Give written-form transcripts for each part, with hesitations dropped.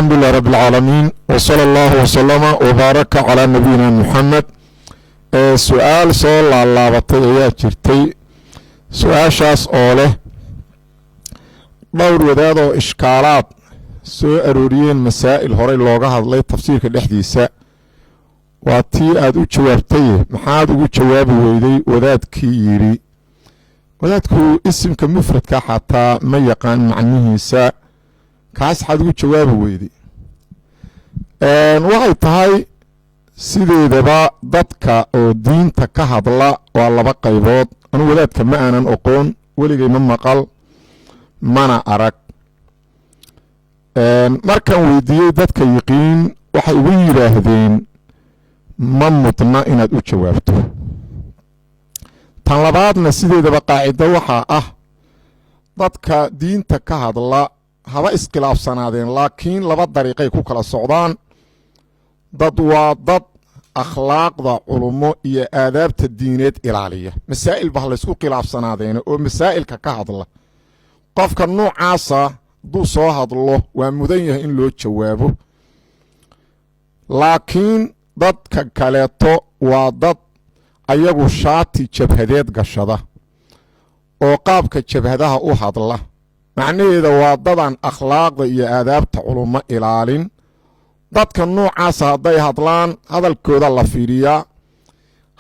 الحمد لله رب العالمين وصلى الله وسلم وبارك على نبينا محمد. سؤال سؤال الله بطيئة جرتي سؤال شاس أوله دور ودادو إشكالات سو أروريين مسائل هوري اللوغة هذا تفسير كالإحديثة واتي أدو جوابتي محاد أدو جواب ويدي وذات كيري وذات كو اسم كمفرد كحتى ما يقان معنيه ساء kaas xad ugu jawaabi weydi waxay tahay sideedaba dadka oo diinta ka hadla waa laba qaybood anigu wadaadka ma aanan aqoon weligay ma maqal mana arag markaan weydiiyey dadka yiqiin waxay ugu yiraahdeen ma mudna inaad u jawaabto tan labaadna sideedaba qaacido waxaa ah dadka diinta ka hadla haba iskhilaafsanaadeen laakiin laba dariiqay ku kala socdaan dad waa dad akhlaaqda culummo iyo aadaabta diineed ilaaliya masaa'il ba laysku khilaafsanaadeena oo masaa'ilka ka hadla qofka noocaasa hadduu soo hadlo waa mudan yahay in loo jawaabo laakiin dadka kaleeto waa dad ayagu shaati jabhadeed gashada oo qaabka jabhadaha u hadla macnaheeda waa dadan akhlaaqda iyo aadaabta culummo ilaalin dadka noocaasa hadday hadlaan hadalkooda la fiiriyaa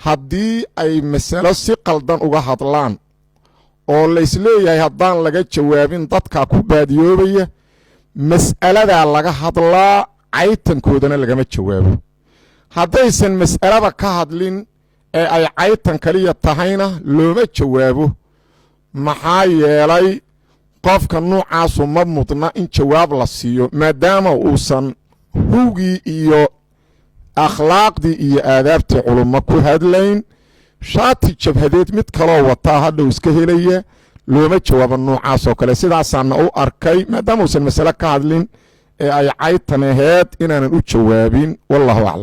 haddii ay masalo si qaldan uga hadlaan oo laysleeyahay haddaan laga jawaabin dadkaa ku baadiyoobaya mas'aladaa laga hadlaa caytankoodana lagama jawaabo haddaysan mas'alada ka hadlin ee ay caytan kaliya tahayna looma jawaabo maxaa yeelay qofka nuucaasu ma mudna in jawaab la siiyo maadaama uusan hugii iyo akhlaaqdii iyo aadaabtii culummo ku hadlayn shaati jabhadeed mid kaloo wataa hadhow iska helaya looma jawaabo nuucaasoo kale sidaasaana u arkay maadaama uusan masale ka hadlin ee ay caytan aheed inaanan u jawaabin wallahu aclam.